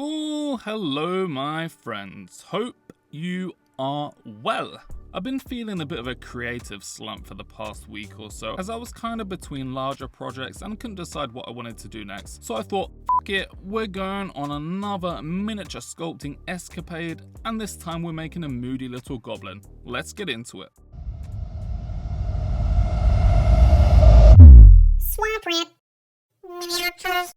Oh, hello my friends. Hope you are well. I've been feeling a bit of a creative slump for the past week or so, as I was kind of between larger projects and couldn't decide what I wanted to do next. So I thought, f it, we're going on another miniature sculpting escapade, and this time we're making a moody little goblin. Let's get into it. Swamp Rip Miniatures.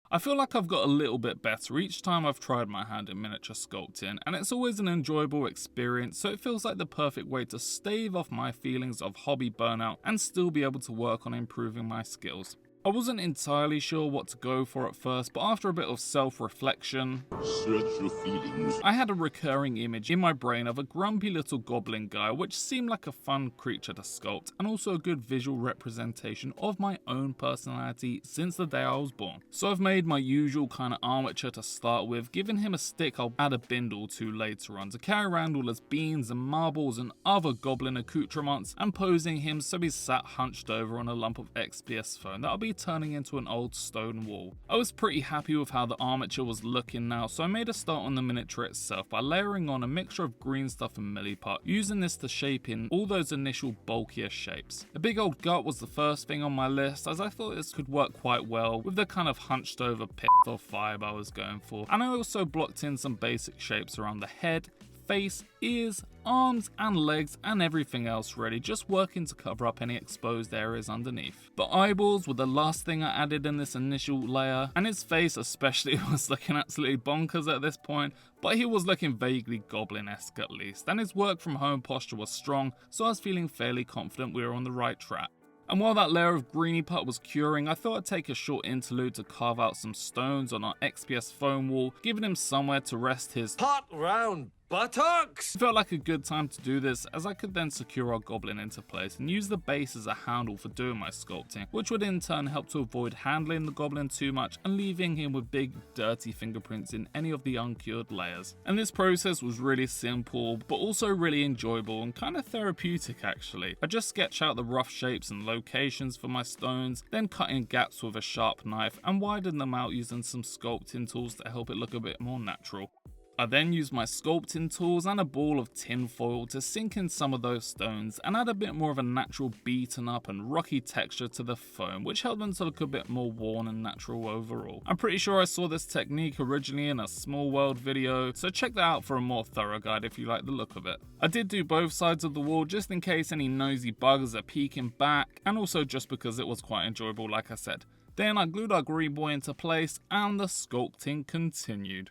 I feel like I've got a little bit better each time I've tried my hand in miniature sculpting, and it's always an enjoyable experience, so it feels like the perfect way to stave off my feelings of hobby burnout and still be able to work on improving my skills. I wasn't entirely sure what to go for at first, but after a bit of self-reflection, search your feelings. I had a recurring image in my brain of a grumpy little goblin guy, which seemed like a fun creature to sculpt, and also a good visual representation of my own personality since the day I was born. So I've made my usual kind of armature to start with, giving him a stick I'll add a bindle or two later on to carry around all his beans and marbles and other goblin accoutrements, and posing him so he's sat hunched over on a lump of XPS foam that I'll be turning into an old stone wall. I was pretty happy with how the armature was looking now, so I made a start on the miniature itself by layering on a mixture of green stuff and milliput, using this to shape in all those initial bulkier shapes. A big old gut was the first thing on my list, as I thought this could work quite well with the kind of hunched over pith or vibe I was going for, and I also blocked in some basic shapes around the head, face, ears, arms and legs and everything else really, just working to cover up any exposed areas underneath. The eyeballs were the last thing I added in this initial layer, and his face especially was looking absolutely bonkers at this point, but he was looking vaguely goblin-esque at least, and his work from home posture was strong, so I was feeling fairly confident we were on the right track. And while that layer of greeny putt was curing, I thought I'd take a short interlude to carve out some stones on our XPS foam wall, giving him somewhere to rest his hot round buttocks. It felt like a good time to do this, as I could then secure our goblin into place and use the base as a handle for doing my sculpting, which would in turn help to avoid handling the goblin too much and leaving him with big dirty fingerprints in any of the uncured layers. And this process was really simple, but also really enjoyable and kind of therapeutic actually. I just sketch out the rough shapes and locations for my stones, then cut in gaps with a sharp knife and widen them out using some sculpting tools to help it look a bit more natural. I then used my sculpting tools and a ball of tin foil to sink in some of those stones and add a bit more of a natural beaten up and rocky texture to the foam, which helped them to look a bit more worn and natural overall. I'm pretty sure I saw this technique originally in a Small World video, so check that out for a more thorough guide if you like the look of it. I did do both sides of the wall just in case any nosy buggers are peeking back, and also just because it was quite enjoyable like I said. Then I glued our green boy into place and the sculpting continued.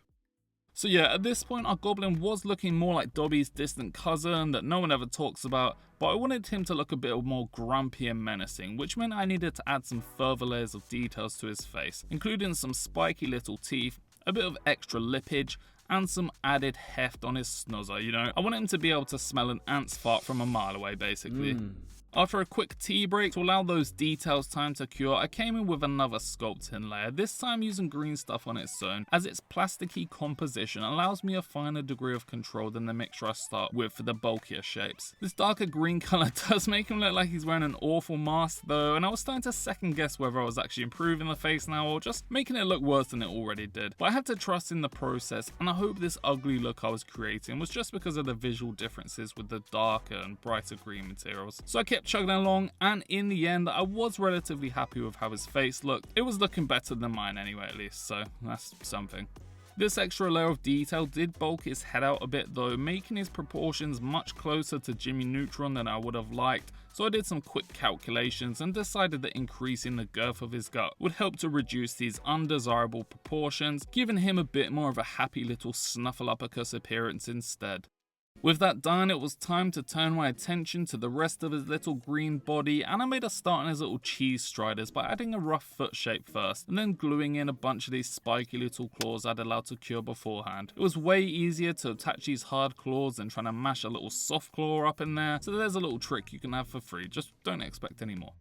So yeah, at this point our goblin was looking more like Dobby's distant cousin that no one ever talks about, but I wanted him to look a bit more grumpy and menacing, which meant I needed to add some further layers of details to his face, including some spiky little teeth, a bit of extra lippage, and some added heft on his snozzer, you know. I wanted him to be able to smell an ant's fart from a mile away basically. After a quick tea break to allow those details time to cure, I came in with another sculpting layer, this time using green stuff on its own, as its plasticky composition allows me a finer degree of control than the mixture I start with for the bulkier shapes. This darker green colour does make him look like he's wearing an awful mask though, and I was starting to second guess whether I was actually improving the face now or just making it look worse than it already did. But I had to trust in the process, and I hope this ugly look I was creating was just because of the visual differences with the darker and brighter green materials. So I kept chugging along, and in the end I was relatively happy with how his face looked. It was looking better than mine anyway at least, so that's something. This extra layer of detail did bulk his head out a bit though, making his proportions much closer to Jimmy Neutron than I would have liked, so I did some quick calculations and decided that increasing the girth of his gut would help to reduce these undesirable proportions, giving him a bit more of a happy little snuffleupagus appearance instead. With that done, it was time to turn my attention to the rest of his little green body, and I made a start on his little cheese striders by adding a rough foot shape first, and then gluing in a bunch of these spiky little claws I'd allowed to cure beforehand. It was way easier to attach these hard claws than trying to mash a little soft claw up in there, so there's a little trick you can have for free, just don't expect any more.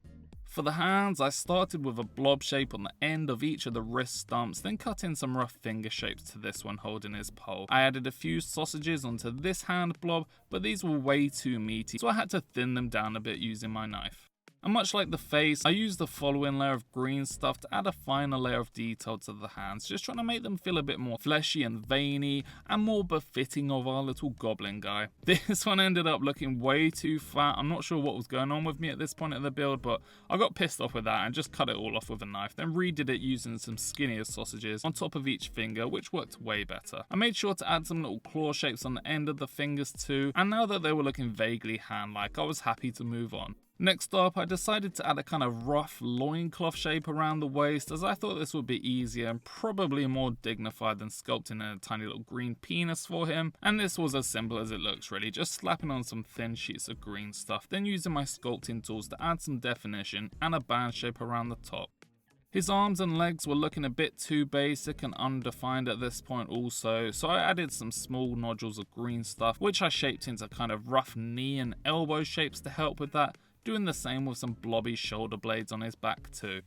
For the hands, I started with a blob shape on the end of each of the wrist stumps, then cut in some rough finger shapes to this one holding his pole. I added a few sausages onto this hand blob, but these were way too meaty, so I had to thin them down a bit using my knife. And much like the face, I used the following layer of green stuff to add a finer layer of detail to the hands, just trying to make them feel a bit more fleshy and veiny and more befitting of our little goblin guy. This one ended up looking way too fat. I'm not sure what was going on with me at this point of the build, but I got pissed off with that and just cut it all off with a knife, then redid it using some skinnier sausages on top of each finger, which worked way better. I made sure to add some little claw shapes on the end of the fingers too, and now that they were looking vaguely hand-like, I was happy to move on. Next up, I decided to add a kind of rough loincloth shape around the waist, as I thought this would be easier and probably more dignified than sculpting a tiny little green penis for him, and this was as simple as it looks really, just slapping on some thin sheets of green stuff, then using my sculpting tools to add some definition and a band shape around the top. His arms and legs were looking a bit too basic and undefined at this point also, so I added some small nodules of green stuff, which I shaped into kind of rough knee and elbow shapes to help with that, doing the same with some blobby shoulder blades on his back too.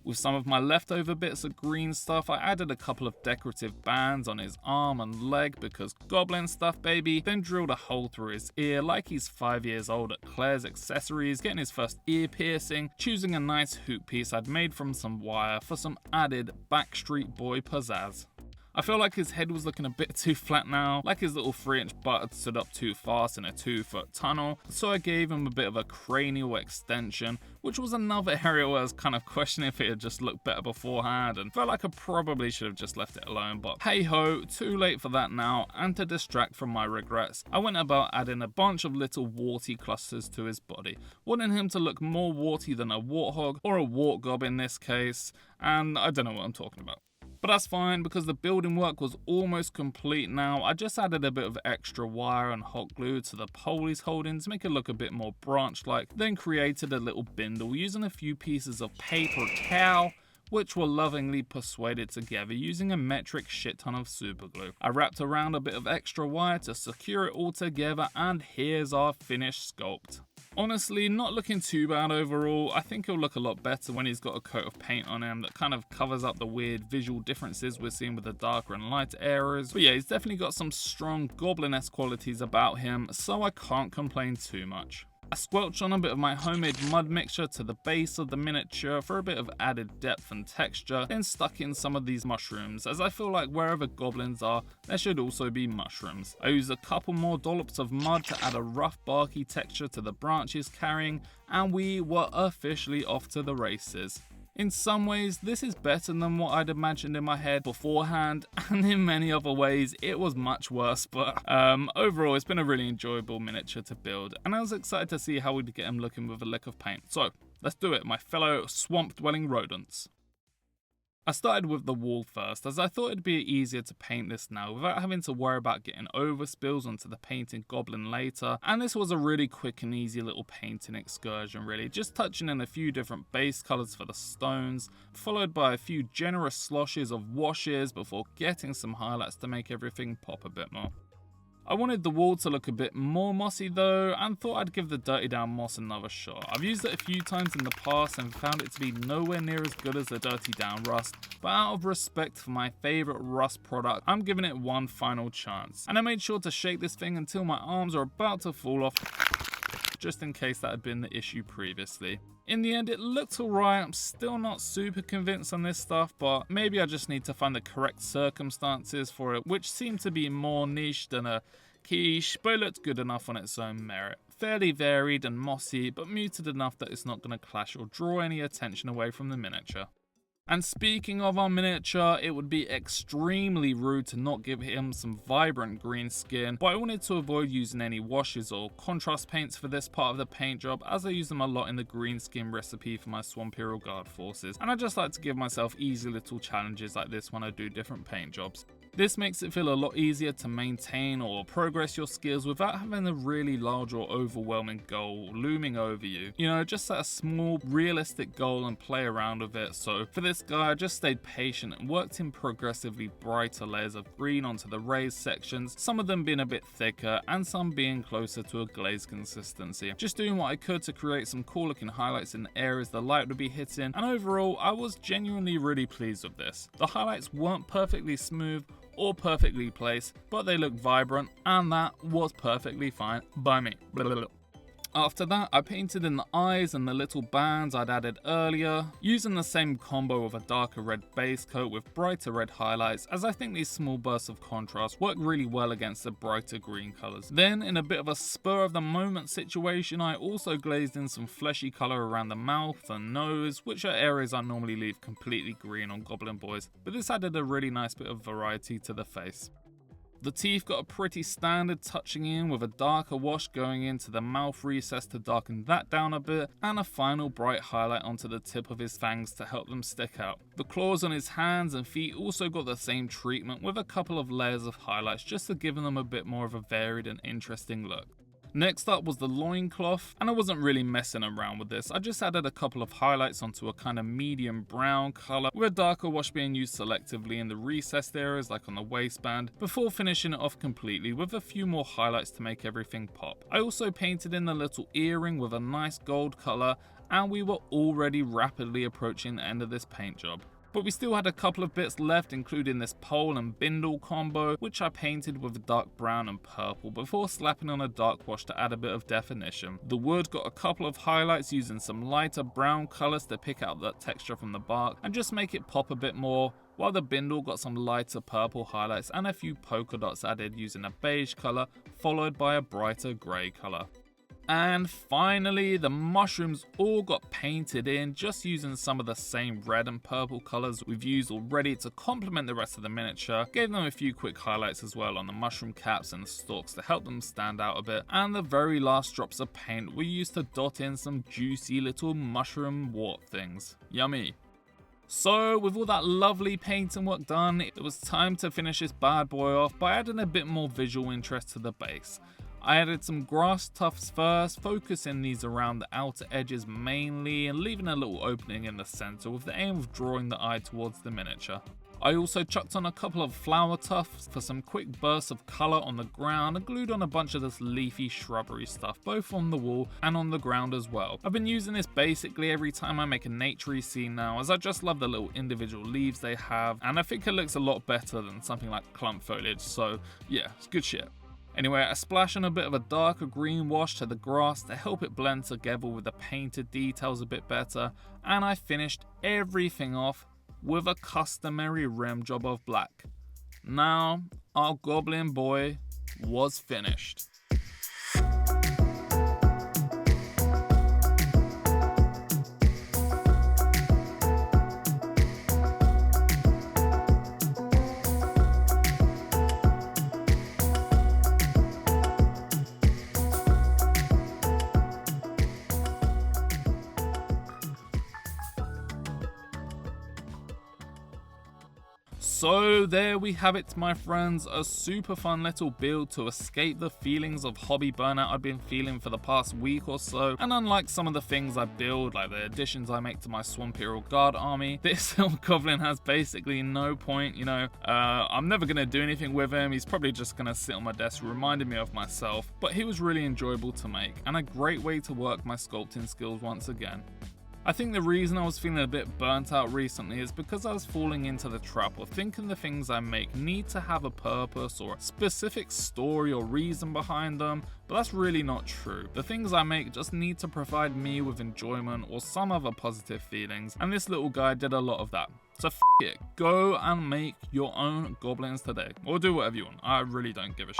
With some of my leftover bits of green stuff, I added a couple of decorative bands on his arm and leg because goblin stuff baby, then drilled a hole through his ear like he's 5 years old at Claire's Accessories, getting his first ear piercing, choosing a nice hoop piece I'd made from some wire for some added Backstreet Boy pizzazz. I feel like his head was looking a bit too flat now, like his little 3-inch butt had stood up too fast in a 2-foot tunnel, so I gave him a bit of a cranial extension, which was another area where I was kind of questioning if it had just looked better beforehand, and felt like I probably should have just left it alone, but hey ho, too late for that now, and to distract from my regrets, I went about adding a bunch of little warty clusters to his body, wanting him to look more warty than a warthog, or a wart gob in this case, and I don't know what I'm talking about. But that's fine because the building work was almost complete now. I just added a bit of extra wire and hot glue to the pole he's holding to make it look a bit more branch-like, then created a little bindle using a few pieces of paper towel, which were lovingly persuaded together using a metric shit ton of super glue. I wrapped around a bit of extra wire to secure it all together, and here's our finished sculpt. Honestly, not looking too bad overall. I think he'll look a lot better when he's got a coat of paint on him that kind of covers up the weird visual differences we're seeing with the darker and lighter areas. But yeah, he's definitely got some strong goblin-esque qualities about him, so I can't complain too much. I squelched on a bit of my homemade mud mixture to the base of the miniature for a bit of added depth and texture, then stuck in some of these mushrooms, as I feel like wherever goblins are, there should also be mushrooms. I used a couple more dollops of mud to add a rough barky texture to the branches carrying, and we were officially off to the races. In some ways, this is better than what I'd imagined in my head beforehand, and in many other ways, it was much worse, but overall, it's been a really enjoyable miniature to build, and I was excited to see how we'd get him looking with a lick of paint. So, let's do it, my fellow swamp-dwelling rodents. I started with the wall first, as I thought it'd be easier to paint this now without having to worry about getting overspills onto the painted goblin later, and this was a really quick and easy little painting excursion really, just touching in a few different base colours for the stones, followed by a few generous sloshes of washes before getting some highlights to make everything pop a bit more. I wanted the wall to look a bit more mossy though, and thought I'd give the dirty down moss another shot. I've used it a few times in the past and found it to be nowhere near as good as the dirty down rust, but out of respect for my favourite rust product, I'm giving it one final chance. And I made sure to shake this thing until my arms are about to fall off, just in case that had been the issue previously. In the end, it looked alright. I'm still not super convinced on this stuff, but maybe I just need to find the correct circumstances for it, which seem to be more niche than a quiche, but it looked good enough on its own merit. Fairly varied and mossy, but muted enough that it's not going to clash or draw any attention away from the miniature. And speaking of our miniature, it would be extremely rude to not give him some vibrant green skin, but I wanted to avoid using any washes or contrast paints for this part of the paint job, as I use them a lot in the green skin recipe for my Swamperial Guard forces, and I just like to give myself easy little challenges like this when I do different paint jobs. This makes it feel a lot easier to maintain or progress your skills without having a really large or overwhelming goal looming over you. You know, just set a small, realistic goal and play around with it. So for this guy, I just stayed patient and worked in progressively brighter layers of green onto the raised sections, some of them being a bit thicker and some being closer to a glaze consistency. Just doing what I could to create some cool looking highlights in the areas the light would be hitting, and overall, I was genuinely really pleased with this. The highlights weren't perfectly smooth or perfectly placed, but they looked vibrant, and that was perfectly fine by me. After that, I painted in the eyes and the little bands I'd added earlier, using the same combo of a darker red base coat with brighter red highlights, as I think these small bursts of contrast work really well against the brighter green colours. Then, in a bit of a spur of the moment situation, I also glazed in some fleshy colour around the mouth and nose, which are areas I normally leave completely green on Goblin boys, but this added a really nice bit of variety to the face. The teeth got a pretty standard touching in with a darker wash going into the mouth recess to darken that down a bit, and a final bright highlight onto the tip of his fangs to help them stick out. The claws on his hands and feet also got the same treatment with a couple of layers of highlights just to give them a bit more of a varied and interesting look. Next up was the loincloth, and I wasn't really messing around with this. I just added a couple of highlights onto a kind of medium brown colour, with a darker wash being used selectively in the recessed areas like on the waistband, before finishing it off completely with a few more highlights to make everything pop. I also painted in the little earring with a nice gold colour, and we were already rapidly approaching the end of this paint job. But we still had a couple of bits left, including this pole and bindle combo, which I painted with a dark brown and purple before slapping on a dark wash to add a bit of definition. The wood got a couple of highlights using some lighter brown colours to pick out that texture from the bark and just make it pop a bit more, while the bindle got some lighter purple highlights and a few polka dots added using a beige colour followed by a brighter grey colour. And finally, the mushrooms all got painted in just using some of the same red and purple colours we've used already to complement the rest of the miniature. Gave them a few quick highlights as well on the mushroom caps and the stalks to help them stand out a bit. And the very last drops of paint were used to dot in some juicy little mushroom wart things. Yummy. So with all that lovely painting work done, it was time to finish this bad boy off by adding a bit more visual interest to the base. I added some grass tufts first, focusing these around the outer edges mainly and leaving a little opening in the centre with the aim of drawing the eye towards the miniature. I also chucked on a couple of flower tufts for some quick bursts of colour on the ground and glued on a bunch of this leafy shrubbery stuff both on the wall and on the ground as well. I've been using this basically every time I make a naturey scene now, as I just love the little individual leaves they have, and I think it looks a lot better than something like clump foliage, so yeah, it's good shit. Anyway, I splash on a bit of a darker green wash to the grass to help it blend together with the painted details a bit better, and I finished everything off with a customary rim job of black. Now, our Goblin boy was finished. So there we have it, my friends, a super fun little build to escape the feelings of hobby burnout I've been feeling for the past week or so. And unlike some of the things I build, like the additions I make to my Swamperial Guard army, this little Goblin has basically no point, you know. I'm never going to do anything with him, he's probably just going to sit on my desk reminding me of myself, but he was really enjoyable to make, and a great way to work my sculpting skills once again. I think the reason I was feeling a bit burnt out recently is because I was falling into the trap of thinking the things I make need to have a purpose or a specific story or reason behind them, but that's really not true. The things I make just need to provide me with enjoyment or some other positive feelings, and this little guy did a lot of that. So f it, go and make your own goblins today, or do whatever you want, I really don't give a shit.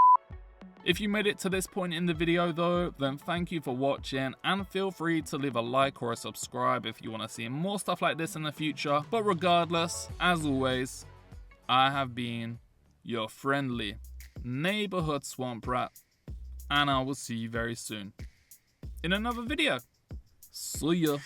If you made it to this point in the video though, then thank you for watching, and feel free to leave a like or a subscribe if you want to see more stuff like this in the future. But regardless, as always, I have been your friendly neighborhood swamp rat, and I will see you very soon in another video. See ya.